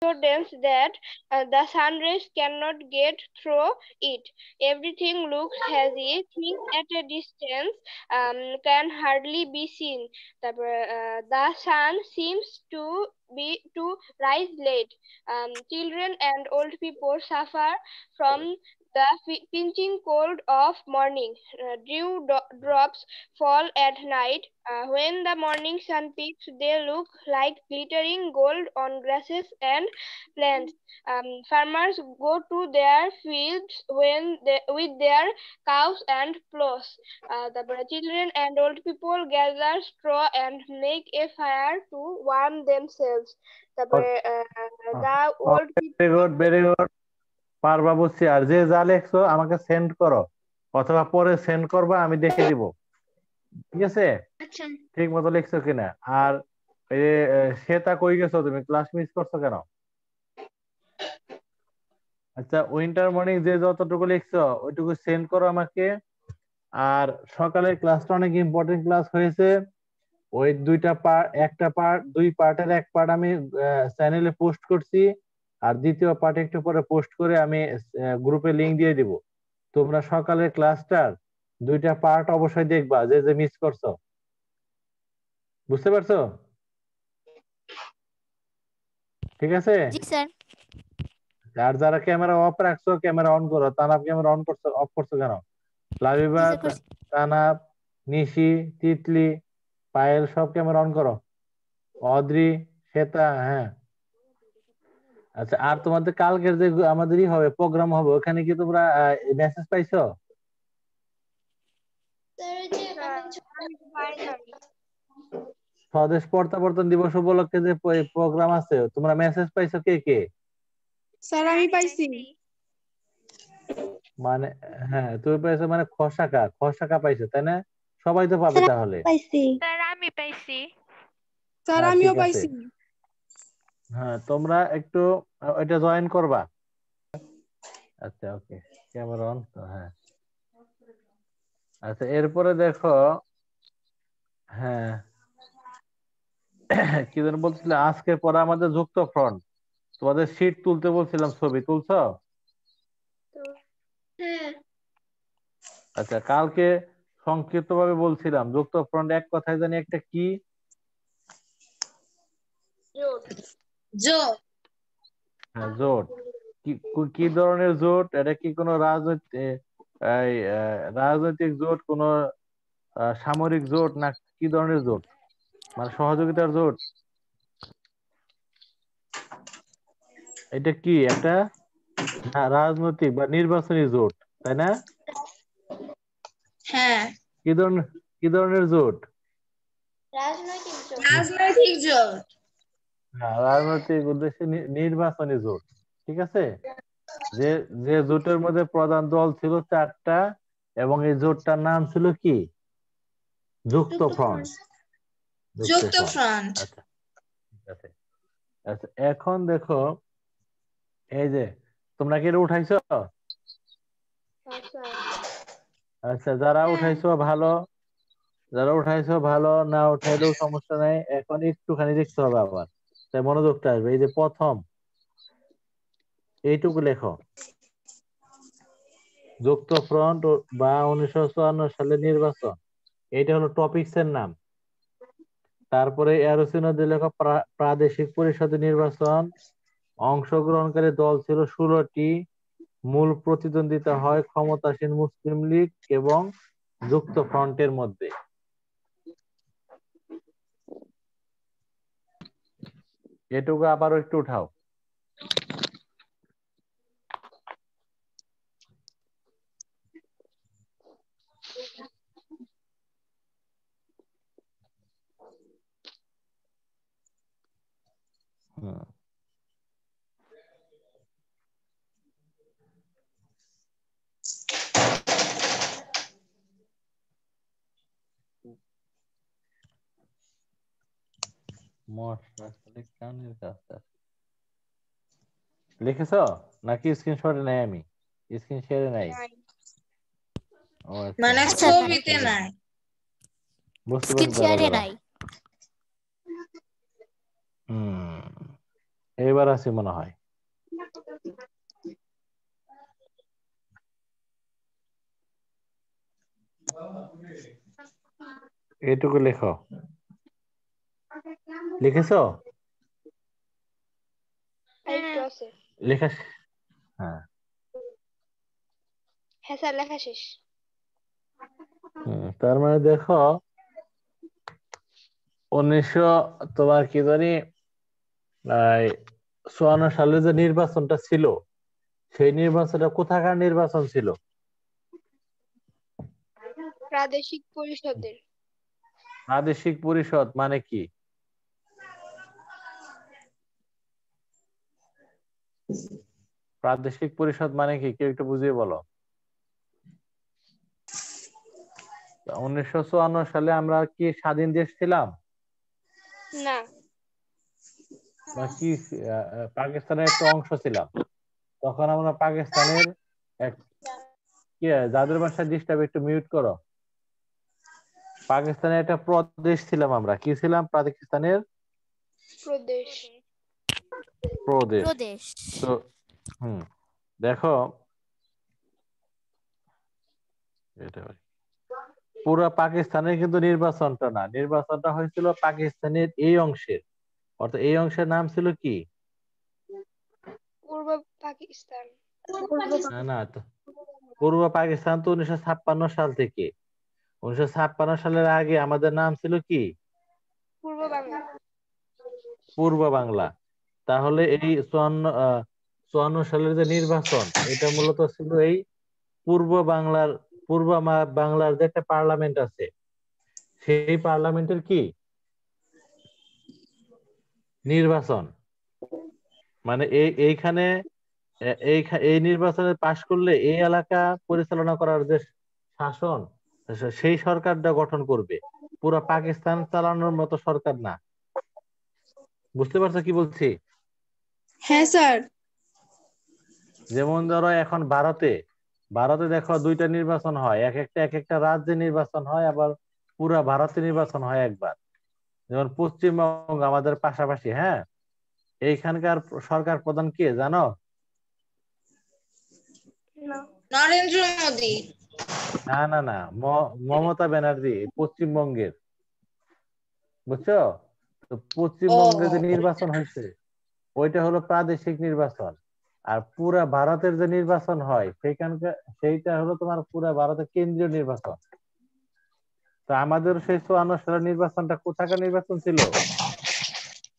so dense that the sun rays cannot get through it. Everything looks hazy. Things at a distance can hardly be seen. The sun seems to rise late. Children and old people suffer from the pinching cold of morning. Drops fall at night. When the morning sun peaks, they look like glittering gold on grasses and plants. Farmers go to their fields with their cows and plows. The children and old people gather straw and make a fire to warm themselves. The old very good, very good. পারবা বুঝছি। আর যে যা লেখছো আমাকে send করো, অথবা পরে send করবা, আমি দেখে দিব। ঠিক আছে? আচ্ছা ঠিক মতো লিখছো কিনা। আর এই যে, শ্বেতা কই গেছো তুমি? ক্লাস মিস করছো কেন? আচ্ছা, উইন্টার মর্নিং যে যতটুকু লিখছো ওইটুকু সেন্ড করো আমাকে। আর সকালের ক্লাসটা অনেক ইম্পর্টেন্ট ক্লাস হয়েছে। ওই দুই পার্টের এক পার্ট আমি চ্যানেলে পোস্ট করছি, আর দ্বিতীয় পার্ট একটু পরে পোস্ট করে আমি গ্রুপে লিংক দিয়ে দিব। তোমরা সকালের ক্লাসটার দুইটা পার্ট অবশ্যই দেখবা, যে যে মিস করছো। বুঝতে পারছো? ঠিক আছে? জি স্যার। আর যারা ক্যামেরা অফ রাখছো ক্যামেরা অন করো। তানাব ক্যামেরা অন করছো, অফ করছো কেন? লাবিবা, জি স্যার করছি। তানাব, নিশি, তিতলি, পায়েল সব ক্যামেরা অন করো। অদ্রি, শ্বেতা, হ্যাঁ। আচ্ছা, আর তোমাদের কালকের যে আমাদেরই হবে প্রোগ্রাম হবে, ওখানে কি তোমরা মেসেজ পাইছো? স্বদেশ প্রত্যাবর্তন দিবস উপলক্ষে যে প্রোগ্রাম আছে, তোমরা মেসেজ পাইছো কে কে? স্যার আমি পাইছি। মানে হ্যাঁ, তুমি পাইছো মানে খসাকা পাইছো, তাই না? সবাই তো পাবে তাহলে। পাইছি। স্যার আমি পাইছি। স্যার হ্যাঁ, আমিও ঠিক আছে। পাইছি। হ্যাঁ, তোমরা একটু ওইটা জয়েন করবা। আচ্ছা, ওকে, ক্যামেরা অন তো, হ্যাঁ। আচ্ছা, এরপরে দেখো, হ্যাঁ, কি যেন বলছিলে, আজকে পরে আমাদের যুক্ত ফ্রন্ট, তোমাদের শীট তুলতে বলছিলাম, ছবি তুলছো? হ্যাঁ আচ্ছা, কালকে সংক্ষিপ্ত ভাবে বলছিলাম যুক্ত ফ্রন্ট এক কথায় জানি একটা কি? জোট। হ্যাঁ, জোট। কি কি ধরনের জোট? এটা কি কোনো রাজনৈতিক জোট, কোনো সামরিক জোট, না কি ধরনের জোট? মানে সহযোগিতার জোট? এটা কি একটা রাজনৈতিক বা নির্বাচনী জোট, তাই না? হ্যাঁ কি ধরনের জোট? রাজনৈতিক জোট। হ্যাঁ, রাজনৈতিক উদ্দেশ্যে নির্বাচনী জোট। ঠিক আছে? যে যে জোটের মধ্যে প্রধান দল ছিল 4টা, এবং এই জোটটার নাম ছিল কি? যুক্ত ফ্রন্ট। যুক্ত ফ্রন্ট। আচ্ছা, ঠিক আছে। আচ্ছা, এখন দেখো, এই যে তোমরা কি এটা উঠাইছো? আচ্ছা, যারা উঠাইছো ভালো, না উঠাইলেও সমস্যা নাই। এখন একটুখানি দেখতে হবে আবার, তাই মনোযোগটা আসবে। এই যে প্রথম এইটুকু লেখো, যুক্ত ফ্রন্ট বা 1954 সালের নির্বাচন, এইটা হলো টপিকস এর নাম। তারপরে এরোসিনো দিয়ে লেখো প্রাদেশিক পরিষদের নির্বাচন। অংশগ্রহণকারী দল ছিল 16টি। মূল প্রতিদ্বন্দ্বিতা হয় ক্ষমতাসীন মুসলিম লীগ এবং যুক্ত ফ্রন্টের মধ্যে। এটুকু আবারও একটু উঠাও। হুম। লিখেছো নাকি স্ক্রিনশটে নাই? আমি স্ক্রিন শেয়ারে নাই। ও আচ্ছা, মানে ছবিতে নাই। বুঝতে স্ক্রিন পারছি, দাঁড়া শেয়ারে দাঁড়া। নাই। হুম, এইবার আছি মনে হয়। এটুকু লেখো। লিখেছো? আরেকটু আছে। লেখা হ্যাঁ হ্যাঁ স্যার, লেখা শেষ। তার মানে দেখো 1900 তোমার কি জানি 54 সালে যে নির্বাচনটা ছিল, সেই নির্বাচনটা কোথাকার নির্বাচন ছিল? প্রাদেশিক পরিষদের। প্রাদেশিক পরিষদ মানে কি? প্রাদেশিক পরিষদ মানে কি, কেউ একটু বুঝিয়ে বলো। 1954 সালে আমরা কি স্বাধীন দেশ ছিলাম? না। বা কি পাকিস্তানের একটা অংশ ছিলাম। তখন আমরা পাকিস্তানের এক কি যাদের বাসায় ডিস্টার্ব, একটু মিউট করো। পাকিস্তানের একটা প্রদেশ ছিলাম আমরা, কি ছিলাম? পাকিস্তানের প্রদেশ। প্রদেশ। তো দেখো এটা পুরো পাকিস্তানের কিন্তু নির্বাচনটা না, নির্বাচনটা হয়েছিল পাকিস্তানের এই অংশের, অর্থাৎ এই অংশের নাম ছিল কি? পূর্ব পাকিস্তান। না না, তো পূর্ব পাকিস্তান তো 1956 সাল থেকে। 1956 সালের আগে আমাদের নাম ছিল কি? পূর্ব বাংলা। পূর্ব বাংলা। তাহলে এই 54 সালের যে নির্বাচন, এটা মূলত ছিল এই পূর্ব বাংলার, বাংলার যে একটা পার্লামেন্ট আছে, সেই পার্লামেন্টের কি নির্বাচন। মানে এইখানে এই নির্বাচনে পাশ করলে এই এলাকা পরিচালনা করার যে শাসন, সেই সরকারটা গঠন করবে, পুরো পাকিস্তান চালানোর মতো সরকার না। বুঝতে পারছো কি বলছি? হ্যাঁ স্যার। যেমন ধরো এখন ভারতে দেখো দুইটা নির্বাচন হয়, এক একটা রাজ্যে নির্বাচন হয়, আবার পুরা ভারতে নির্বাচন হয় একবার। যেমন পশ্চিমবঙ্গ আমাদের পাশাপাশি, হ্যাঁ, এইখানকার সরকার প্রধান কে জানো? নরেন্দ্র মোদী। না না না, মমতা ব্যানার্জি, পশ্চিমবঙ্গের। বুঝছো? তো পশ্চিমবঙ্গে যে নির্বাচন হয়েছে, ওইটা হলো প্রাদেশিক নির্বাচন। আর পুরা ভারতের যে নির্বাচন হয় সেইটা হলো তোমার পুরা ভারতের কেন্দ্রীয় নির্বাচন। তো আমাদের সেই 54 সালের নির্বাচনটা কোথাকার নির্বাচন ছিল?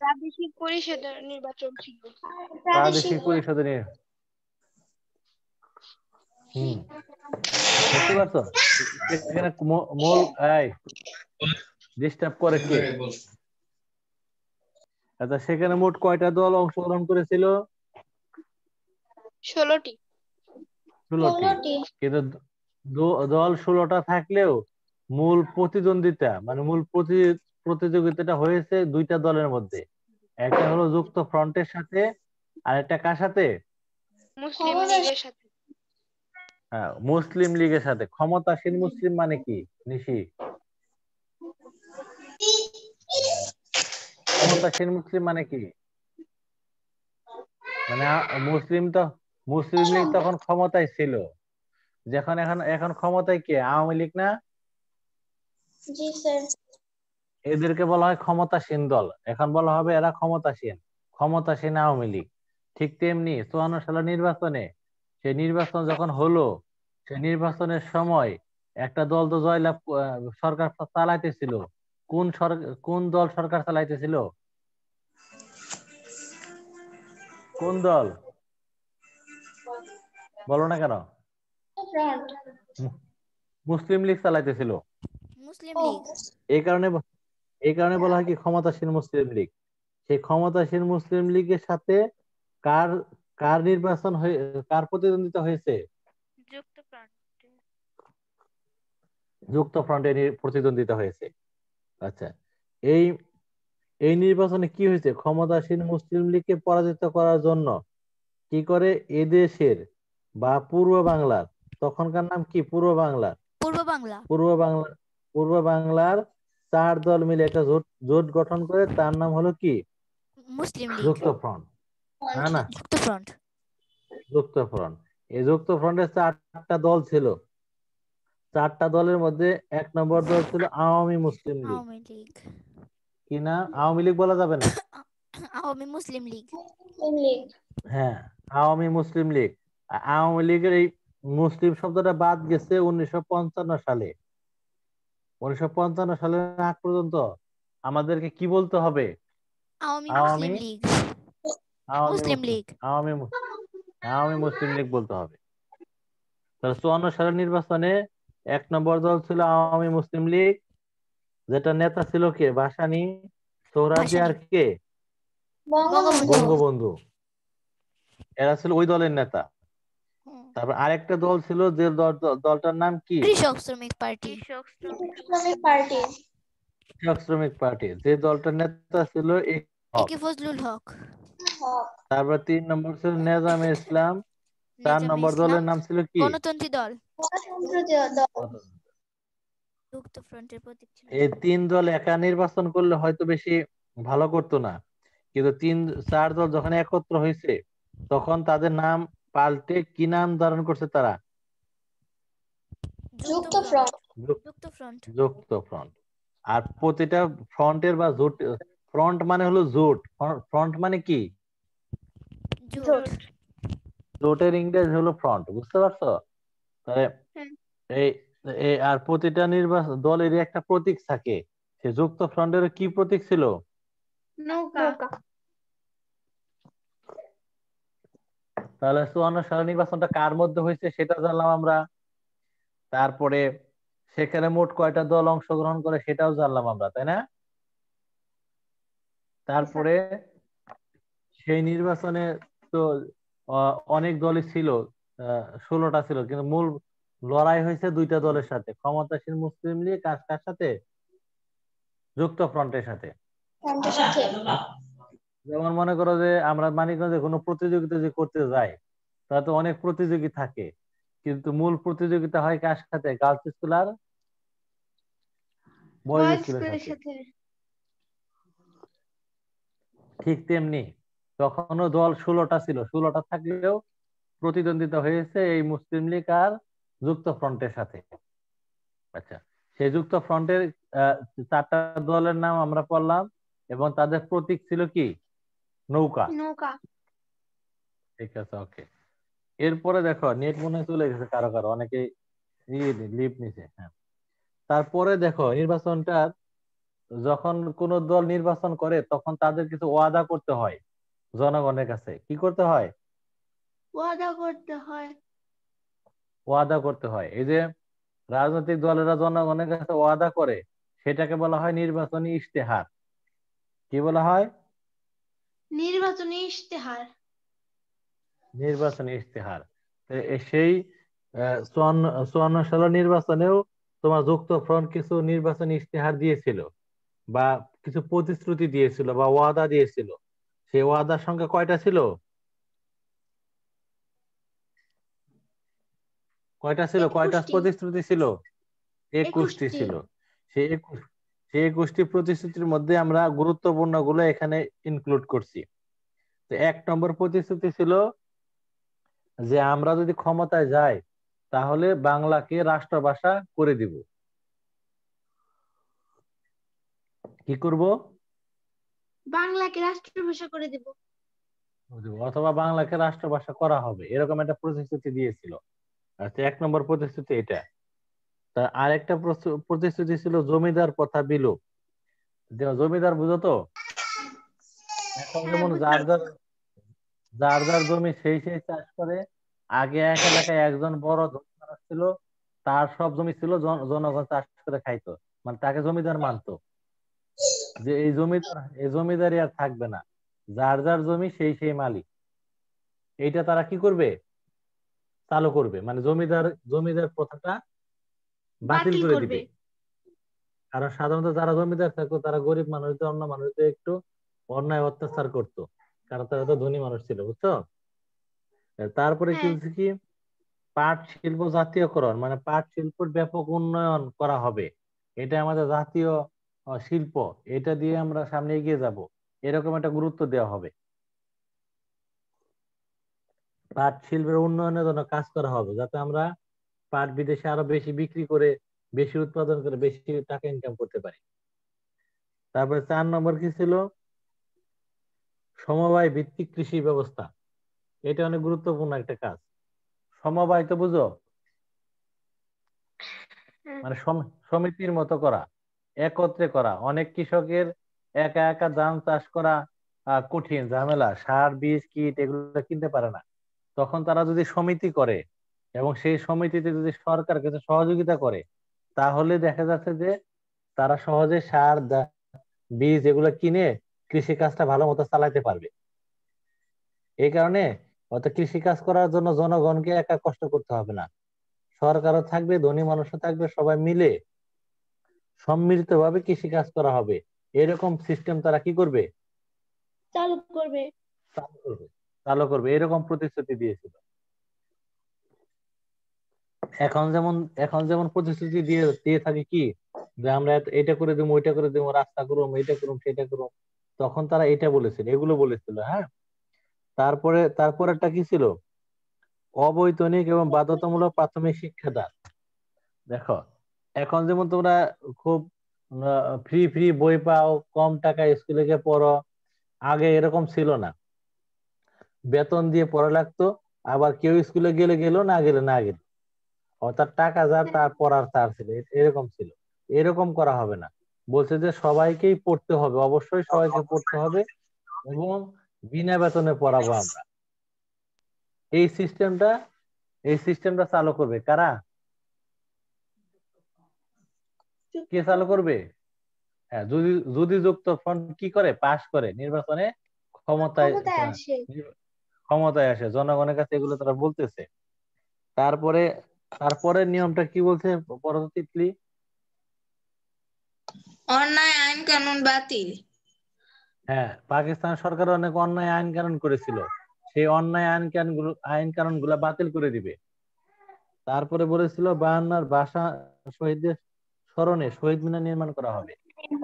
প্রাদেশিক পরিষদের নির্বাচন ছিল। প্রাদেশিক পরিষদের বুঝতে পারছো? এখানে মূল ডিস্টার্ব করে কে? আচ্ছা, সেখানে মোট কয়টা দল অংশগ্রহণ করেছিল? 16টি। 16টি। কিন্তু দল 16টা থাকলেও মূল প্রতিদ্বন্দ্বিতা, মানে মূল প্রতিযোগিতাটা হয়েছে দুইটা দলের মধ্যে। একটা হলো যুক্ত ফ্রন্টের সাথে, আর একটা কার সাথে? মুসলিম লীগের সাথে। হ্যাঁ, মুসলিম লীগের সাথে। ক্ষমতাসীন মুসলিম মানে কি নিশি? ক্ষমতাসীন মুসলিম মানে কি? মানে মুসলিম লীগ তখন ক্ষমতায় ছিল। যখন এখন এখন ক্ষমতায় কে? আওয়ামী লীগ না? জি স্যার। এদেরকে বলা হয় ক্ষমতাসীন দল। এখন বলা হবে এরা ক্ষমতাসীন আওয়ামী লীগ। ঠিক তেমনি 54 সালের নির্বাচনে, সেই নির্বাচন যখন হলো, সেই নির্বাচনের সময় একটা দল তো জয়লাভ সরকার চালাইতেছিল। কোন দল সরকার চালাইতেছিল? কোন দল? বলো না কেন? মুসলিম লীগ চালাইতেছিল। মুসলিম লীগ। এই কারণে বলা হয় কি ক্ষমতাসীন মুসলিম লীগ। সেই ক্ষমতাসীন মুসলিম লীগের সাথে কার কার নির্বাচন হয়ে, কার প্রতিদ্বন্দ্বিতা হয়েছে? যুক্ত ফ্রন্টের প্রতিদ্বন্দ্বিতা হয়েছে। আচ্ছা, এই এই নির্বাচনে কি হয়েছে? ক্ষমতাসীন মুসলিম লীগকে পরাজিত করার জন্য কি করে এদেশের বা পূর্ব বাংলার, তখনকার নাম কি পূর্ব বাংলার, পূর্ব বাংলা। পূর্ব বাংলার 4 দল মিলে একটা জোট গঠন করে, তার নাম হলো কি? মুসলিম লীগ। যুক্ত ফ্রন্ট। না না, যুক্ত ফ্রন্ট। যুক্ত ফ্রন্ট। এই যুক্ত ফ্রন্টের 4টা দল ছিল। 4টা দলের মধ্যে 1 নম্বর দল ছিল আওয়ামী মুসলিম লীগ। আওয়ামী লীগ। কি না? আওয়ামী লীগ বলা যাবে না। আওয়ামী মুসলিম লীগ। হ্যাঁ, আওয়ামী মুসলিম লীগ। আওয়ামী লীগের এই মুসলিম শব্দটা বাদ গেছে 1955 সালে। 1955 সালের আগ পর্যন্ত আমাদেরকে কি বলতে হবে? আওয়ামী আওয়ামী মুসলিম লীগ। আওয়ামী মুসলিম মুসলিম লীগ। আওয়ামী মুসলিম লীগ বলতে হবে। তাহলে 54 সালের নির্বাচনে 1 নম্বর দল ছিল আওয়ামী মুসলিম লীগ, যেটা নেতা ছিল কে? ভাসানী, সোহরাওয়ার্দী আর ভাসানী। কে? বঙ্গবন্ধু। বঙ্গবন্ধু। এরা ছিল ওই দলের নেতা। হুম। তারপর আরেকটা দল ছিল, যে দলটার নাম কি? কৃষক শ্রমিক পার্টি। কৃষক শ্রমিক পার্টি, যে দলটার নেতা ছিল হক। একে ফজলুল হক। তারপর 3 নম্বর ছিল নেজামে ইসলাম। 4 নেজামে নম্বর ইসলাম। দলের নাম ছিল কি? গণতন্ত্রী দল। যুক্ত ফ্রন্টের প্রতীক ছিল। এই 3 দল একা নির্বাচন করলে হয়তো বেশি ভালো করতো না, কিন্তু 4 দল যখন একত্র হয়েছে তখন তাদের নাম পাল্টে কি নাম ধারণ করছে তারা? যুক্ত ফ্রন্ট। যুক- যুক্ত ফ্রন্ট। যুক্ত ফ্রন্ট। আর প্রতিটা ফ্রন্টের বা জোট, ফ্রন্ট মানে হলো জোট, ফ্রন্ট মানে কি? জোট। জোটের ইংরেজি হলো ফ্রন্ট, বুঝতে পারছো? তাহলে এই আর প্রতিটা নির্বাচন দলেরই একটা প্রতীক থাকে। সে যুক্ত ফ্রন্টের কি প্রতীক ছিল? নৌকা। তাহলে 54 সালের নির্বাচনটা কার মধ্যে হয়েছে সেটা জানলাম আমরা। তারপরে সেখানে মোট কয়টা দল অংশগ্রহণ করে সেটাও জানলাম আমরা, তাই না? তারপরে সেই নির্বাচনে তো অনেক দলই ছিল, 16টা ছিল, কিন্তু মূল লড়াই হয়েছে 2টা দলের সাথে, ক্ষমতাসীন মুসলিম লীগ আর কার সাথে? যুক্ত ফ্রন্টের সাথে। যেমন মনে করো যে আমরা মানিকগঞ্জে কোনো প্রতিযোগিতা যে করতে যাই, তাতে তো অনেক প্রতিযোগী থাকে, কিন্তু মূল প্রতিযোগিতা হয় কার সাথে? গার্লস স্কুল আর বয়েজ স্কুলের সাথে। ঠিক তেমনি তখনও দল 16টা ছিল, 16টা থাকলেও প্রতিদ্বন্দ্বিতা হয়েছে এই মুসলিম লীগ আর যুক্ত ফ্রন্টের সাথে। আচ্ছা, সেই যুক্ত ফ্রন্টের 4টা দলের নাম আমরা পড়লাম, এবং তাদের প্রতীক ছিল কি? নৌকা। ঠিক আছে, ওকে। এরপরে দেখো, নেট মনে হয় চলে গেছে কারো কারো, অনেকে লিভ নিছে। হ্যাঁ, তারপরে দেখো নির্বাচনটা যখন কোন দল নির্বাচন করে তখন তাদের কিছু ওয়াদা করতে হয় জনগণের কাছে। কি করতে হয়? ওয়াদা করতে হয়। এই যে রাজনৈতিক দলেরা জনগণের কাছে ওয়াদা করে, সেটাকে বলা হয় নির্বাচনী ইশতেহার। কি বলা হয়? নির্বাচনী ইশতেহার। নির্বাচনী ইশতেহার। সেই 54 সালের নির্বাচনেও তোমার যুক্ত ফ্রন্ট কিছু নির্বাচনী ইশতেহার দিয়েছিল, বা কিছু প্রতিশ্রুতি দিয়েছিল, বা ওয়াদা দিয়েছিল। সেই ওয়াদার সংখ্যা কয়টা ছিল? কয়টা ছিল? কয়টা প্রতিশ্রুতি ছিল? 21টি ছিল। সেই 21টি প্রতিশ্রুতির মধ্যে আমরা গুরুত্বপূর্ণ গুলো এখানে ইনক্লুড করছি। তো 1 নম্বর প্রতিশ্রুতি ছিল যে আমরা যদি ক্ষমতায় যাই তাহলে বাংলাকে রাষ্ট্রভাষা করে দিব। কি করব? বাংলাকে রাষ্ট্রভাষা করে দেব। অথবা বাংলাকে রাষ্ট্রভাষা করা হবে, এরকম একটা প্রতিশ্রুতি দিয়েছিল। আচ্ছা, 1 নম্বর প্রতিশ্রুতি এটা। তার আরেকটা প্রতিশ্রুতি ছিল জমিদার প্রথা বিলোপ। জমিদার বুঝো তো? এখন যেমন যার যার জমি সেই সেই চাষ করে। আগে এক এলাকায় একজন বড় ধনী মানুষ ছিল, তার সব জমি ছিল, জনগণ চাষ করে খাইতো, মানে তাকে জমিদার মানতো। যে এই জমিদারি আর থাকবে না, যার যার জমি সেই সেই মালিক। এইটা তারা কি করবে? চালু করবে, মানে জমিদার জমিদার প্রথাটা বাতিল করে দিবে। কারণ সাধারণত যারা জমিদার থাকতো তারা গরিব মানুষদের, অন্য মানুষদের একটু অন্যায় অত্যাচার করতো, কারণ তারা তো ধনী মানুষ ছিল, বুঝছো? তারপরে কি হচ্ছে কি, পাট শিল্প জাতীয়করণ, মানে পাট শিল্পের ব্যাপক উন্নয়ন করা হবে। এটা আমাদের জাতীয় শিল্প, এটা দিয়ে আমরা সামনে এগিয়ে যাব, এরকম একটা গুরুত্ব দেওয়া হবে। পাট শিল্পের উন্নয়নের জন্য কাজ করা হবে, যাতে আমরা পাট বিদেশে আরো বেশি বিক্রি করে, বেশি উৎপাদন করে, বেশি টাকা ইনকাম করতে পারি। তারপরে 4 নম্বর কি ছিল? সমবায় ভিত্তিক কৃষি ব্যবস্থা। এটা অনেক গুরুত্বপূর্ণ একটা কাজ। সমবায় তো বুঝো, মানে সমিতির মতো করা, একত্রে করা। অনেক কৃষকের একা একা ধান চাষ করা কঠিন, ঝামেলা, সার, বীজ, কীট এগুলো কিনতে পারে না। তখন তারা যদি সমিতি করে এবং সেই সমিতিতে যদি সরকার কিছু সহযোগিতা করে, তাহলে দেখা যাচ্ছে যে তারা সহজে সার, বীজ এগুলো কিনে কৃষি কাজটা ভালো মতো চালাতে পারবে। এই কারণে অত কৃষি কাজ করার জন্য জনগণকে একা কষ্ট করতে হবে না, সরকারও থাকবে, ধনী মানুষও থাকবে, সবাই মিলে সম্মিলিত ভাবে কৃষি কাজ করা হবে। এরকম সিস্টেম তারা কি করবে? চালু করবে। চালু করবে, চালু করবে, এরকম প্রতিশ্রুতি দিয়েছিল। এখন যেমন প্রতিশ্রুতি দিয়ে দিয়ে থাকি কি, যে আমরা এটা করে দেবো, ওইটা করে দেবো, রাস্তা করুম, এটা করুম, সেটা করুম। তখন তারা এটা বলেছিল, এগুলো বলেছিল। হ্যাঁ, তারপরেরটা কি ছিল? অবৈতনিক এবং বাধ্যতামূলক প্রাথমিক শিক্ষাদান। দেখো, এখন যেমন তোমরা খুব ফ্রি ফ্রি বই পাও, কম টাকায় স্কুলে গিয়ে পড়ো। আগে এরকম ছিল না, বেতন দিয়ে পড়া লাগতো। আবার কেউ স্কুলে গেলে গেল, না গেলে না গেল, অর্থাৎ টাকা যার তার পড়ার তার ছিল, এরকম ছিল। এরকম করা হবে না, বলছে যে সবাইকেই পড়তে হবে, অবশ্যই সবাইকে পড়তে হবে, এবং বিনা বেতনে পড়াবো আমরা। এই সিস্টেমটা চালু করবে কারা? কে চালু করবে? হ্যাঁ, যদি যদি যুক্তফ্রন্ট কি করে, পাশ করে, নির্বাচনে ক্ষমতায় আসে। ক্ষমতায় আসে, জনগণের কাছে এগুলো তারা বলতেছে। তারপরে তারপরের নিয়মটা কি বলছে পরবর্তীতে? অন্যায় আইন কানুন বাতিল। হ্যাঁ, পাকিস্তান সরকার অনেক অন্যায় আইন কানুন করেছিল, সেই অন্যায় আইন কানুন গুলা বাতিল করে দিবে। তারপরে বলেছিল 52 ভাষা শহীদদের স্মরণে শহীদ মিনার নির্মাণ করা হবে।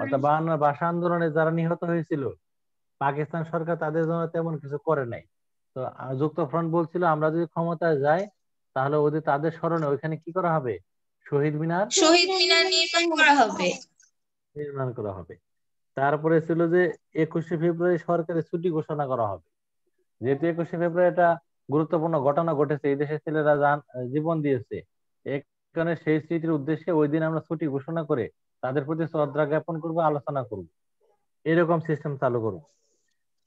অর্থাৎ 52 ভাষা আন্দোলনে যারা নিহত হয়েছিল, পাকিস্তান সরকার তাদের জন্য তেমন কিছু করে নাই। তো যুক্তফ্রন্ট বলছিল আমরা যদি ক্ষমতায় যাই, তাহলে ওদের তাদের স্মরণে ওইখানে কি করা হবে? শহীদ মিনার নির্মাণ করা হবে। নির্মাণ করা হবে। তারপরে ছিল যে 21শে ফেব্রুয়ারি সরকারি ছুটি ঘোষণা করা হবে। যেহেতু 21শে ফেব্রুয়ারি একটা গুরুত্বপূর্ণ ঘটনা ঘটেছে, এই দেশের ছেলেরা জীবন দিয়েছে, এই কারণে সেই স্মৃতির উদ্দেশ্যে ওই দিন আমরা ছুটি ঘোষণা করে তাদের প্রতি শ্রদ্ধা জ্ঞাপন করব, আলোচনা করব, এরকম সিস্টেম চালু করব।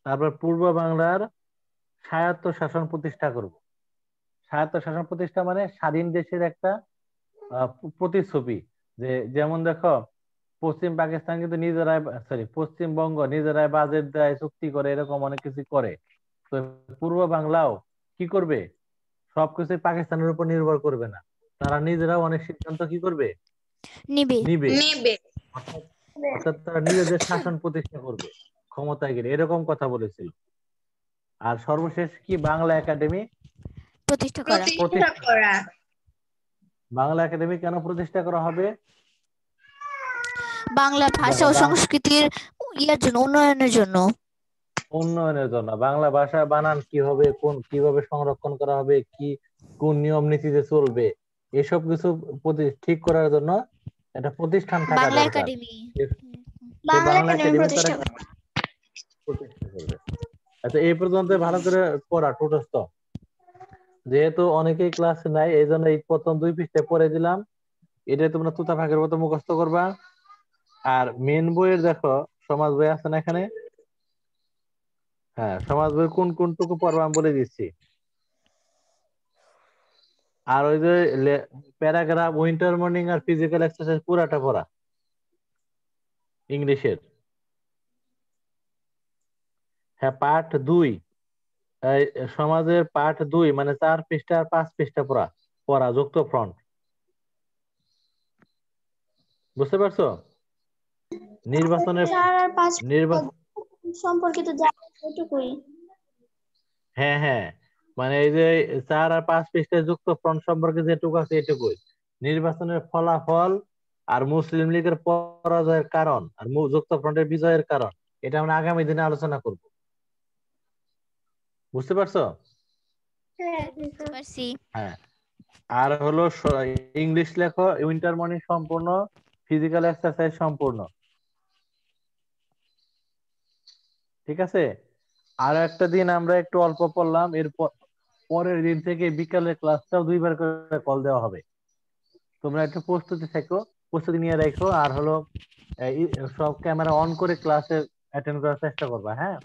তারপর পূর্ব বাংলার স্বায়ত্ত শাসন প্রতিষ্ঠা করব। স্বায়ত্ত শাসন প্রতিষ্ঠা মানে স্বাধীন দেশের একটা প্রতিচ্ছবি। যে যেমন দেখো, পশ্চিম পাকিস্তান কিন্তু নিজেরাই, পশ্চিমবঙ্গ নিজেরাই বাজেট দেয়, চুক্তি করে, এরকম অনেক কিছু করে। তো পূর্ব বাংলাও কি করবে? সবকিছু পাকিস্তানের উপর নির্ভর করবে না, তারা নিজেরাও অনেক সিদ্ধান্ত কি করবে? নিবে। অর্থাৎ অর্থাৎ তারা নিজেদের শাসন প্রতিষ্ঠা করবে ক্ষমতায় গেলে, এরকম কথা বলেছিল। আর সর্বশেষ কি? বাংলা একাডেমি প্রতিষ্ঠা করা। বাংলা একাডেমি কেন প্রতিষ্ঠা করা হবে? বাংলা ভাষা ও সংস্কৃতির উন্নয়নের জন্য। উন্নয়নের জন্য। বাংলা ভাষা বানান কি হবে, কিভাবে সংরক্ষণ করা হবে, কোন নিয়ম নীতিতে চলবে, এসব কিছু ঠিক করার জন্য একটা প্রতিষ্ঠান থাকা দরকার। বাংলা একাডেমি তারা প্রতিষ্ঠা করবে। আচ্ছা, এই পর্যন্ত ভালো করে পড়া টোটস্থ। যেহেতু অনেকেই ক্লাস নাই, এই জন্য এই প্রথম 2 পৃষ্ঠা পড়ে দিলাম। এটা তোমরা তুতা ফাঁকের মতো মুখস্থ করবা। আর মেন বইয়ের দেখো, সমাজ বই আছে না এখানে? হ্যাঁ, সমাজ বই কোন কোনটুকু পড়বা আমি বলে দিচ্ছি। আর ওই যে প্যারাগ্রাফ, উইন্টার মর্নিং আর ফিজিক্যাল এক্সারসাইজ পুরাটা পড়া ইংলিশের। হ্যাঁ, পার্ট 2, সমাজের পার্ট 2 মানে 4 পৃষ্ঠা আর 5 পৃষ্ঠা পড়া যুক্ত ফ্রন্ট। বুঝতে পারছো? নির্বাচনের সম্পর্কিত এটুকুই। হ্যাঁ হ্যাঁ, মানে এই যে 4 আর 5 পৃষ্ঠায় যুক্ত ফ্রন্ট সম্পর্কে যেটুকু আছে এটুকুই। নির্বাচনের ফলাফল আর মুসলিম লীগের পরাজয়ের কারণ আর যুক্ত ফ্রন্টের বিজয়ের কারণ, এটা আমরা আগামী দিনে আলোচনা করব। বুঝতে পারছো? হ্যাঁ বুঝতে পারছি। হ্যাঁ, আর হলো ইংলিশ লেখো উইন্টার মর্নিং সম্পূর্ণ, ফিজিক্যাল এক্সারসাইজ সম্পূর্ণ। ঠিক আছে, আর একটা দিন আমরা একটু অল্প পড়লাম, পরের দিন থেকে বিকালের ক্লাসটাও 2বার করে কল দেওয়া হবে। তোমরা একটু প্রস্তুতি থেকো, প্রস্তুতি নিয়ে রাখো, আর হলো সব ক্যামেরা অন করে ক্লাসে অ্যাটেন্ড করার চেষ্টা করবা। হ্যাঁ।